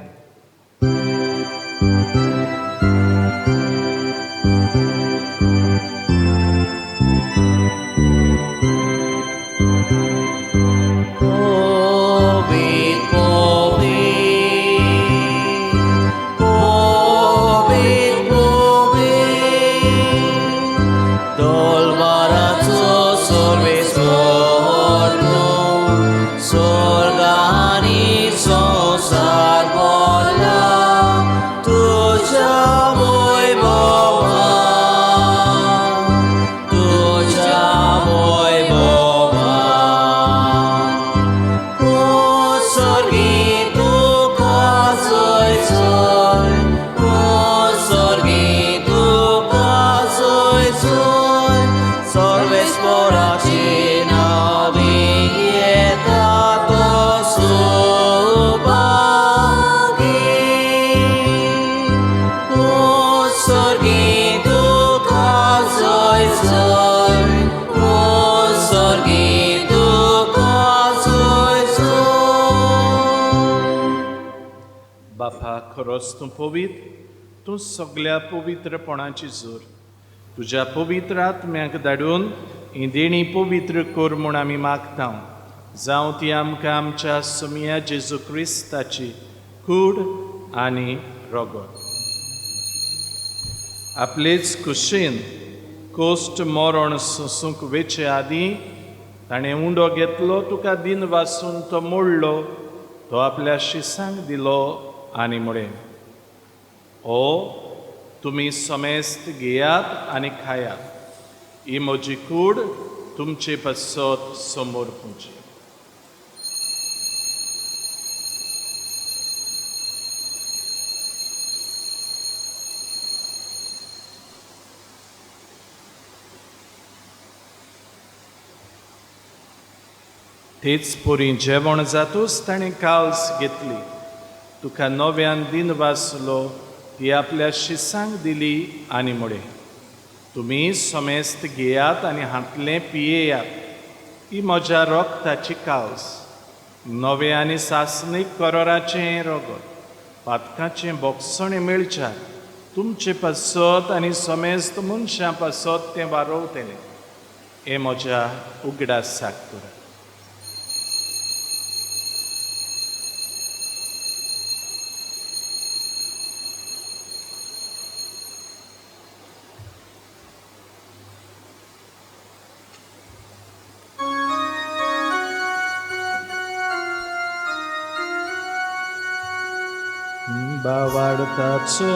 बापा खरोच तूं पवित्र तूं सगळ्या पवित्रपणाची जोर तुज्या पवित्र आत्म्याक धाडून ही देणी पवित्र कर म्हूण आमी मागता. जावं ती आमकां आमच्या सुमया जेजू क्रिस्ताची कूड आनी रगत. आपलेच कुशीन कोस्ट मरण सोंसूंक वेचे आदीं ताणें उंडो घेतलो तुका दिन वासून तो मोडलो तो आपल्या शिसांक दिलो आनी म्हळें ओ तुमी समेस्त घेयात आनी खायात. ही म्हजी कूड तुमचे पासत समोर पुंची. तेच पोरी जेवण जातूच ताणें काल्स घेतली तुका नव्यान दिन वाचलो ती आपल्या शिसांक दिली आनी म्हळें तुमी समेस्त घेयात आनी हातलें पियेयात. ही म्हज्या रोगताची काल्स नवे आनी सासणीक कराराचें रगत पातकाचें बोगसणें मेळच्यार तुमचे पासत आनी समेस्त मनशां पासत तें वारोवतलें. हें म्हज्या उगडासाक करात. बावाडताचो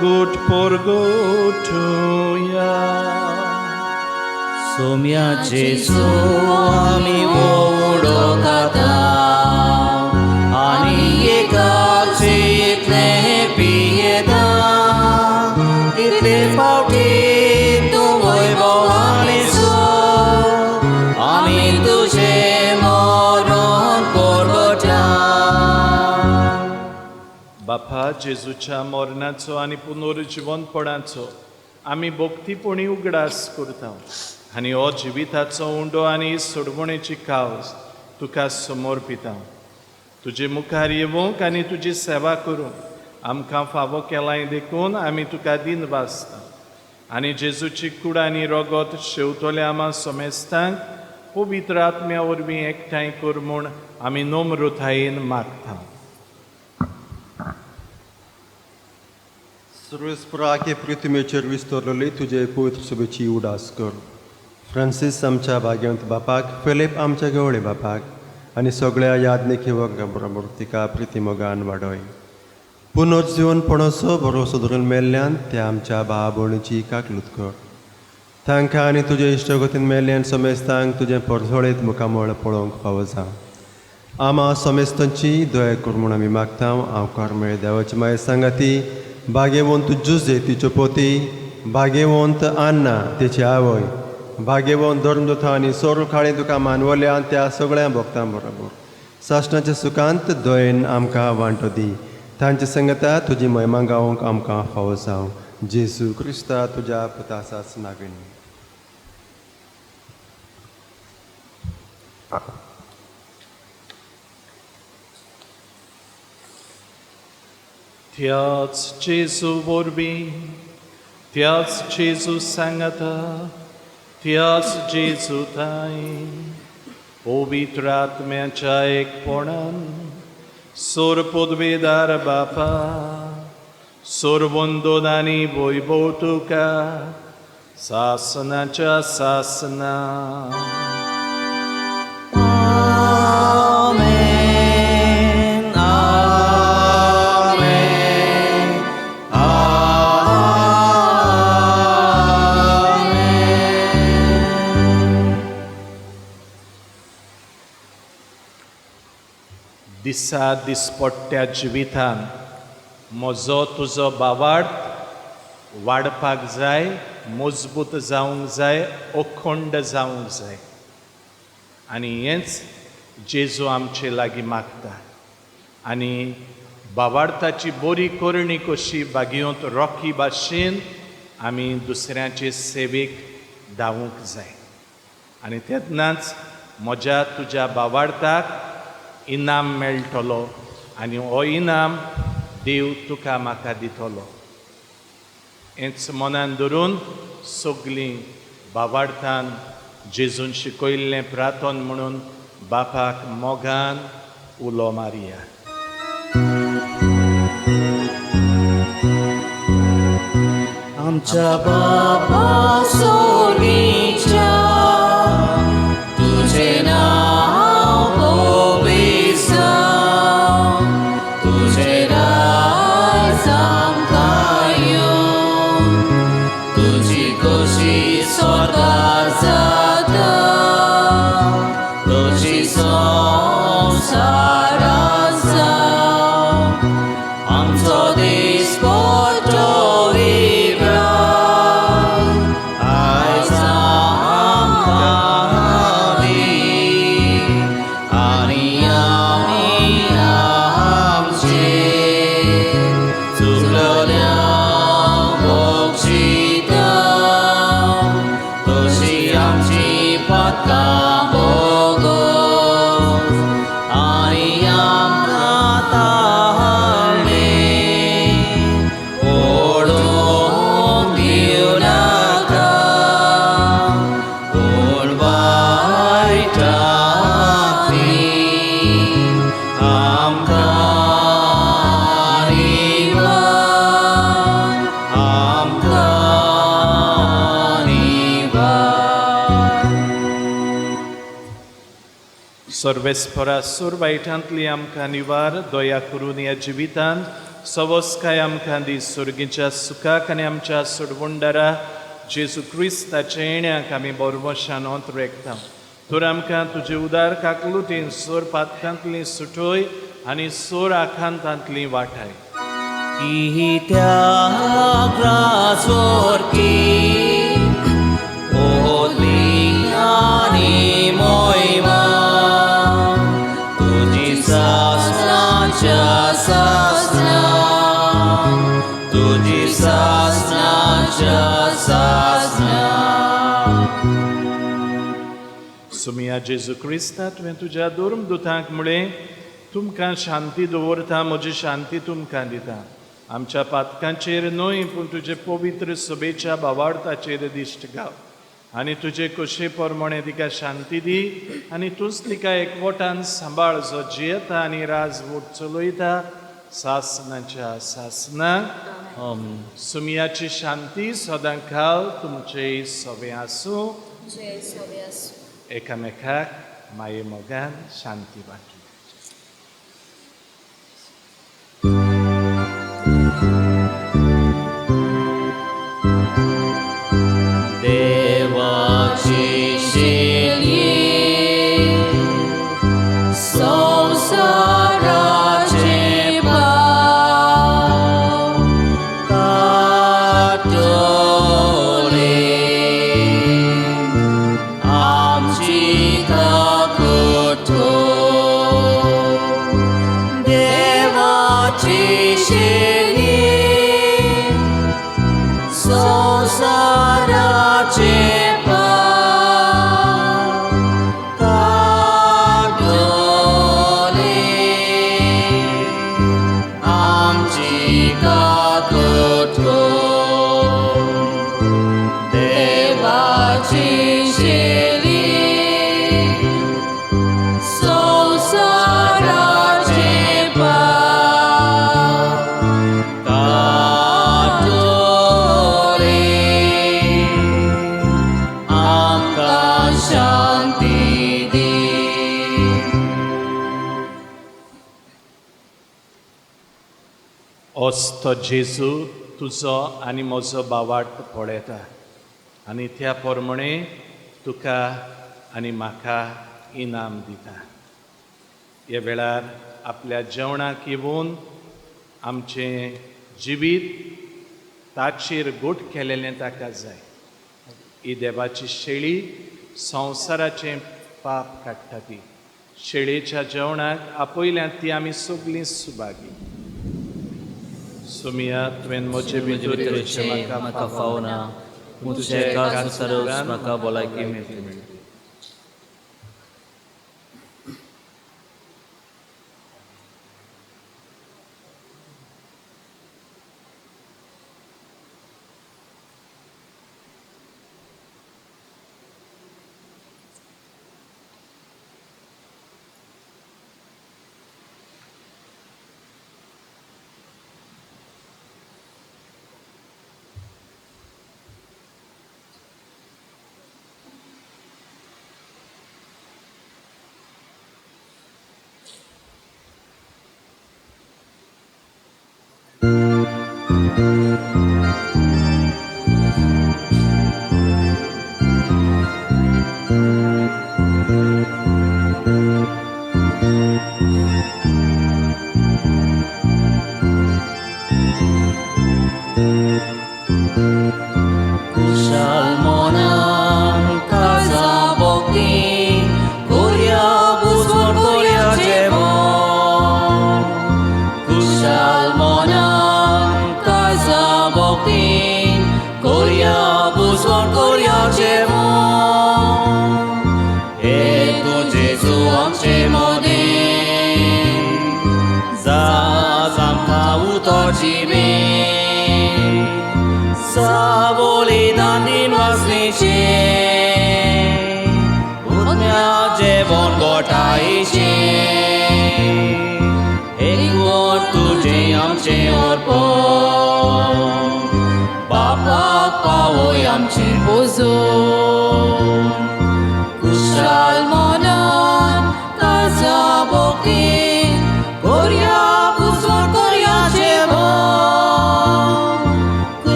गूट पोरगोठुया सोम्याचे सो आमी वोडो खाता आनी एकाचे इतले पियेदा तितले फावटी तूं बापा जेजूच्या मरणाचो आनी पुनर्जीवनपणाचो आमी भोक्तीपणी उगडास करता आनी हो जिविताचो उंडो आनी सोडवणेची कावज तुका समर्पिता. तुजे मुखार येवंक आनी तुजी सेवा करूंक आमकां फावो केलाय देखून आमी तुका दिन वाजता आनी जेजूची कूड आनी रगत शेवतोले आमा समेस्तांक पवित्र आत्म्या वरवीं एकठांय कर म्हूण आमी नम्रतायेन मागता. सर्वेस्पराके पृथ्वीचेर विस्तरलेली तुजे पवित्र सभेची उडास कर. फ्रांसीस आमच्या भाग्यवंत बापाक, फिलीप आमच्या गवळे बापाक आनी सगळ्या यादनिकी वर्गा बरोबर तिका प्रितीमोगान वाडय. पुनर्जीवनपणाचो भरोसो धरून मेल्ल्यान त्या आमच्या भाव भयणीची काकलूत कर. तांकां आनी तुज्या इश्टगतीन मेल्ल्यान समेस्तांक तुजें परजोळीत मुखामळ पळोवंक फावो जावं. आमा समेस्तांची दया कर म्हूण आमी मागता. हांव कार्मेळ देवाची माय सांगाती, भाग्यवंत जुजे तिच्यो पोती, भाग्यवंत आन्ना तेची आवय, भाग्यवंत धर्मदूता आनी सोर खाळी तुका मानवल्यान त्या सगळ्या भक्तां बरोबर सासणाच्या सुखांत दयेन आमकां वांटो दी. तांचे संगता तुजी महिमा गावंक आमकां फावो जावं. जेजू क्रिस्ता तुज्या पुतासाच नागणी. त्याच जेजू वरवीं, त्याच जेजू सांगता, त्याच जेजू ताई पवित्र आत्म्याच्या एकपणान सोर पदवेदार बापा, सोर वंदन आनी वैभव तुका सासनाच्या सासना. आमेन, आमेन, आमेन. दिसा दिसपट्ट्या जिवितान म्हजो तुजो बावार्थ वाडपाक जाय, मजबूत जावंक जाय, अखंड जावंक जाय. आनी हेंच जेजू आमचे लागीं मागता. आनी बावार्थाची बरी करणी कशी भागिवंत रॉकी भाशेन आमी दुसऱ्याचे सेवेक धावूंक जाय. आनी तेन्नाच म्हज्या तुज्या बावार्थाक इनाम मेळटलो आनी हो इनाम देव तुका म्हाका दितलो. हेंच मनान धरून सगळीं बावार्थान जेजून शिकयल्लें प्रार्थन म्हणून बापाक मोगान उलो मारया. आमच्या बापा सोनीच्या तुझे नाव पवित्र जावं, तुझे राज आमकां येवं, तुजी कशी स्वर्गार जाता तशी संवसारांत जावं. आमचो दिसपट्टो आयज आमकां दी आनी आमी आमचे चुकलोल्यांक बक्षिता तशी आमची पातकां भोगोस आनी आमकां ताळणे ओडून दिवं नाका, पूण वायटांतलीं आमकां निवार, आमकां निवार. सर्वेस्परा सूर वायटांतली आमकां निवार, दया करून ह्या जिवितान सवस्काय आमकां दी. सुर्गीच्या सुखाक आनी आमच्या सोडवणदारा जेजू क्रिस्ताच्या येण्याक आमी बोरवशान रेखता. तर आमकां तुजे उदार काकलुतीन सोर पातकांतली सुटोय आनी सोर आखांतांतली वाटाय. ही त्या ग्रासवरती ओली आनी मोहिमा तुजी सासणाच्या सासना सुमिया जेजू क्रिस्ता तुवें तुज्या दुर्मदुतांक म्हळें तुमकां शांती दवरता म्हजी शांती तुमकां दिता. आमच्या पातकांचेर न्हय पूण तुजे पवित्र सभेच्या भावार्थाचेर दिश्ट घाल आनी तुजे कशे प्रमाणे तिका शांती दी आनी तूंच तिका एकवटान सांबाळ जो जियेता आनी राजवट चलयता सासनाच्या सासनाक. सुमियाची शांती सदां काल तुमचे सवे आसूं. एकामेकाक माये मोगान शांती वाटूं. देवाची शेली संसाराचे भाव काटोले आमची काकुटो. देवाची शेली संसाराचे पाप काटोले आमची काकुटो. देवाची शेली संसाराचे पाप काटोले आमकां शांती दी. असतो जेजू तुजो आनी म्हजो भावार्थ पळयता आनी त्या प्रमाणे तुका आनी म्हाका इनाम दिता. ह्या वेळार आपल्या जेवणाक येवन आमचें जिवीत ताचेर गोट केलेलें ताका जाय. ही देवाची शेळी संवसाराचें पाप काडटा ती. शेळयेच्या जेवणाक आपयल्यांत ती आमी सगळीं सुभागी. सुमिया तुवें म्हजे भितर येवचें म्हाका फावना पूण तुजे एका सुतरान म्हाका भलायकी मेळटली.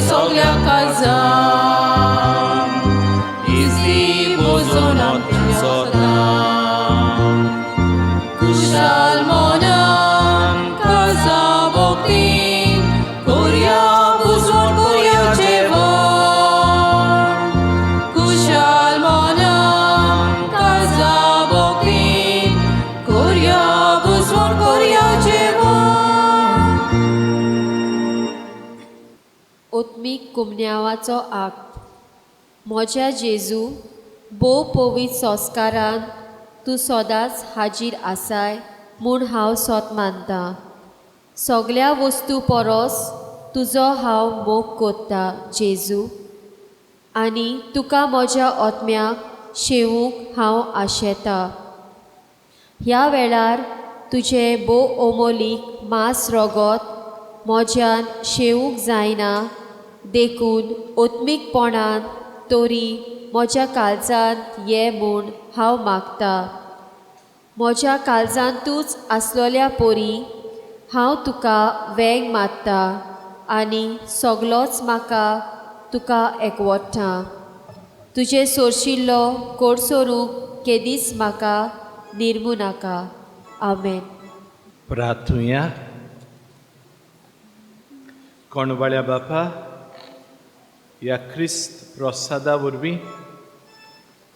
Soglia casa, easy bozono कुमन्यावाचो आक्ट. म्हज्या जेजू, भोव पवित्र संस्कारान तूं सदांच हाजीर आसाय म्हूण हांव सोत मानतां. सगळ्या वस्तू परस तुजो हांव मोग कोत्ता जेजू, आनी तुका म्हज्या आत्म्याक शेवूंक हांव आशेतां. ह्या वेळार तुजें भोव ओमोलीक मांस रगत म्हज्यान शेवूंक जायना देखून ओत्मीकपणान तोरी म्हज्या काळजांत ये म्हूण हांव मागतां. म्हज्या काळजांतूच आसलोल्या पोरी हांव तुका वेंग मात्तां आनी सगलोच म्हाका तुका एकवटां. तुजे सोरशिल्लो कोडसोरूंक केदीस म्हाका निर्मू नाका. आमेन. प्रार्थुया. कोणवाळ्या बापा, ह्या क्रिस्त प्रसादा वरवीं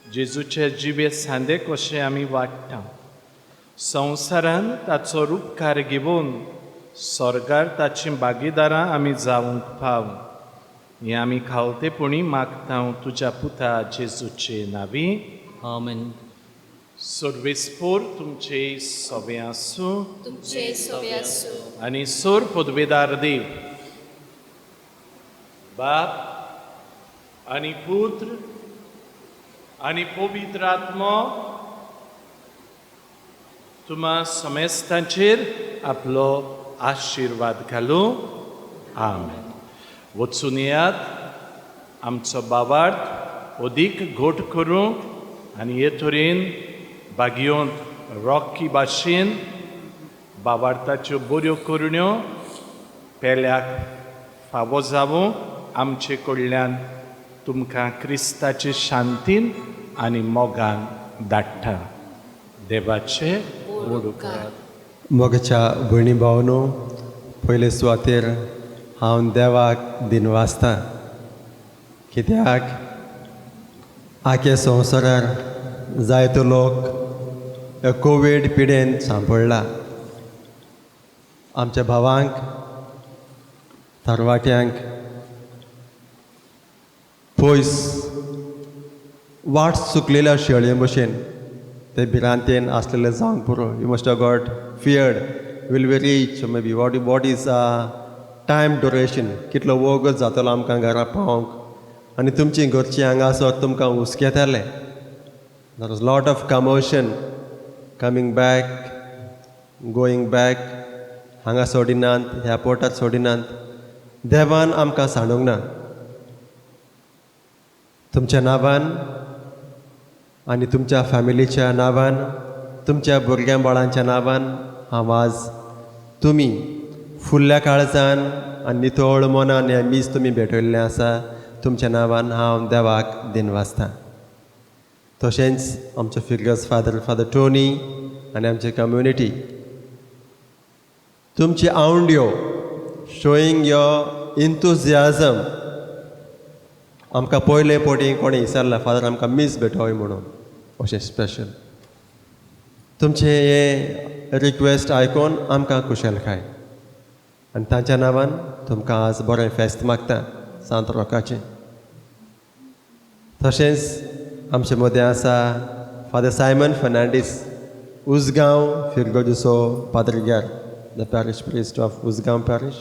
जेजूचे जिवे सांदे कशे आमी वाडटा. संवसारान ताचो रूपकार घेवन स्वर्गार ताची भागीदारां आमी जावंक पाव. हें आमी खावतेपणी मागता तुज्या पुता जेजूचे नांवी. आमेन. सर्वेस्पोर तुमचे सोबे आसूं तुमचे सोबे आसूं आनी सोर पदवेदार देव बाप आनी पुत्र आनी पवित्र आत्मो तुम्हा समेस्तांचेर आपलो आशिर्वाद घालूं. आमेन. वचून येयात आमचो बाबार्थ अदीक घोट करूं आनी हे तरेन बागयोंत रॉकी भाशेन बाबार्थाच्यो बऱ्यो करुण्यो पेल्याक फावो जावूं आमचे कडल्यान तुमकां क्रिस्ताचे शांतीन आनी मोगान धाडटा. देवाचे उपकार. मोगाच्या भयणी भावनो, पयले सुवातेर हांव देवाक दिनवासतां, कित्याक आख्या संवसारार जायतो लोक कोवीड पिडेन सांपडला. आमच्या भावांक, तरवाट्यांक पयस वाट चुकलेल्या शेळये भशेन ते भिरांतेन आसलेले जावंक पुरो. You must have got feared will we reach maybe what is time duration, कितलो वोगच जातलो आमकां घरा पावोंक, आनी तुमची घरचीं हांगासर तुमकां हुस्केताले. There was lot of commotion coming back, going back. हांगा सोडिनात, ह्या पोर्टार सोडिनात. देवान आमकां सांडूंक ना. तुमच्या नांवान आनी तुमच्या फॅमिलीच्या नांवान, तुमच्या भुरग्यां बाळांच्या नांवान हांव आज तुमी फुडल्या काळजान आनी नितळ मनान हें मीस तुमी भेटयल्लें आसा, तुमच्या नांवान हांव देवाक दिनवासतां. तशेंच आमचो फिगर्स फादर टोनी आनी आमची कम्युनिटी, तुमची आवंड्यो शोईंग युअर इंथुजियाजम आमकां पयले पोटी कोणी विचारला फादर आमकां मीस भेटोय म्हणून, अशें स्पेशल. तुमचे हे रिक्वेस्ट आयकून आमकां खुशालकाय, आनी तांच्या नांवान तुमकां आज बरें फेस्त मागता सांत रोकाचें. तशेंच आमचे मदें आसा फादर सायमन फर्नांडीस, उसगांव फिरगोजुसो पाद्रिगार, the parish priest of Usgao parish.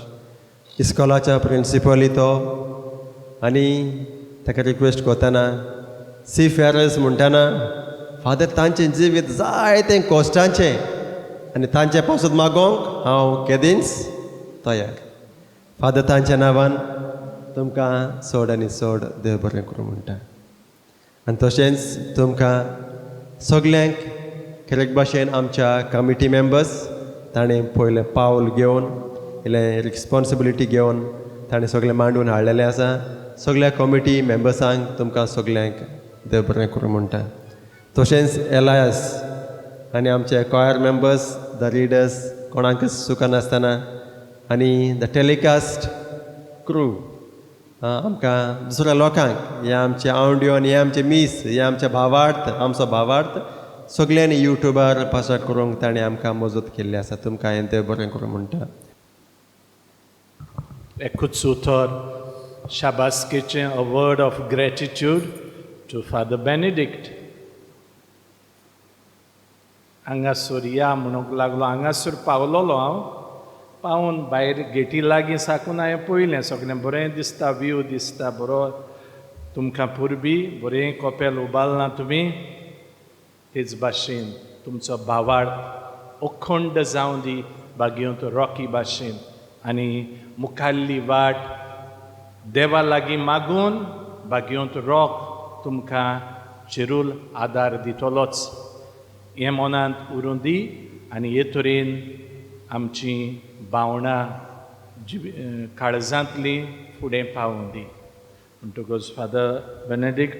इस्कॉलाच्या प्रिंसिपली तो, आनी ताका रिक्वेस्ट करतना सी फेरस म्हणटाना फादर तांचें जिवीत जायतें कश्टांचें, आनी तांचे पासून मागोंक हांव केदींच तयार. फादर तांच्या नांवान तुमकां सोड आनी सोड देव बरें करूं म्हणटा. आनी तशेंच तुमकां सगल्यांक खेरेक भाशेन आमच्या कमिटी मेंबर्स ताणें पयलें पावल घेवन, इल्लें रिस्पॉन्सिबिलिटी घेवन ताणें सगळें मांडून हाडलेलें आसा. सगळ्या कमिटी मेंबर्सांक तुमकां सगल्यांक देव बरें करूं म्हणटा. तशेंच एलायस आनी आमचे कॉयर मेंबर्स, द रिडर्स, कोणाकच सुखां नासतना, आनी द टॅलिकास्ट क्रू, आमकां दुसऱ्या लोकांक, हे आमचे आवंड्यो आनी हे आमचे मीस, हे आमचे भावार्थ, आमचो भावार्थ सगल्यांनी युट्यूबार पासवर्ड करूंक ताणें आमकां मजत केल्ली आसा. तुमकां हांवें देव बरें करूं म्हणटा. एकूच उतर शाबासकेचें a word of gratitude to Father Benedict. हांगासर या म्हणूंक लागलो. हांगासर पावलोलो हांव. पावून भायर गेटी लागीं साकून हांवें पळयलें सगळें बरें दिसता, व्यू दिसता बरो. तुमकां पुर्बी बरें कपेल उबारलां तुमी. तेच भाशेन तुमचो भावार्थ अखंड जावं दी बागेंत रॉकी भाशेन. आनी मुखाल्ली वाट देवा लागीं मागून बागेंत रॉक तुमकां चिरूल आदार दितलोच. हें मनांत उरूं दी आनी हे तरेन आमची भावनां काळजांतली फुडें पावूं दी. म्हणटकच फादर बेनेडिक्ट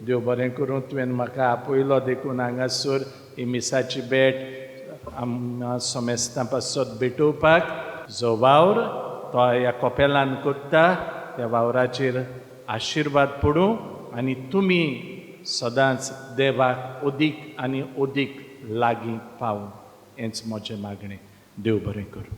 देव बरें करूं. तुवें म्हाका आपयलो देखून हांगासर ही मिसाची भेट आमकां सोमेस्तां पासत भेटोवपाक. जो वावर तो ह्या कपेलान करता त्या वावराचेर आशिर्वाद पडूं आनी तुमी सदांच देवाक ओदीक आनी ओदीक लागीं पावूं. हेंच म्हजें मागणें. देव बरें करूं.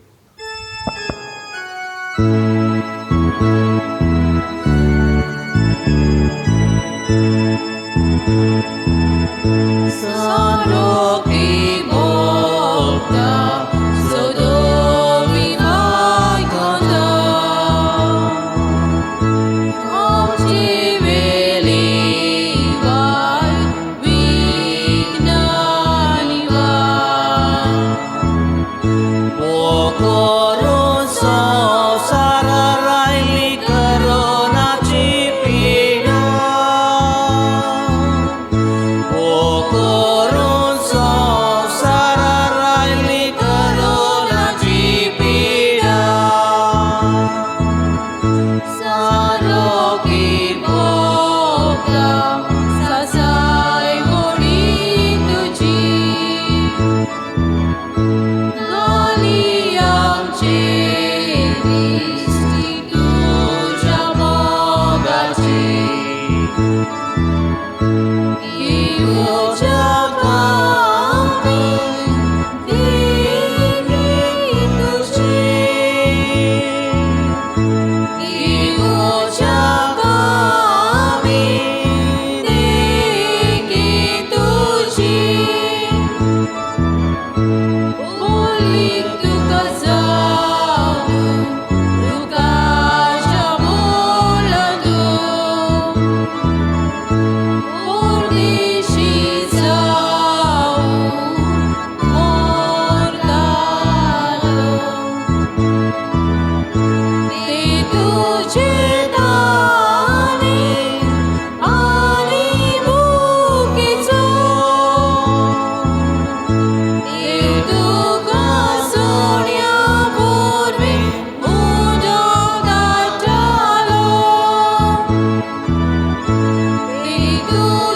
तू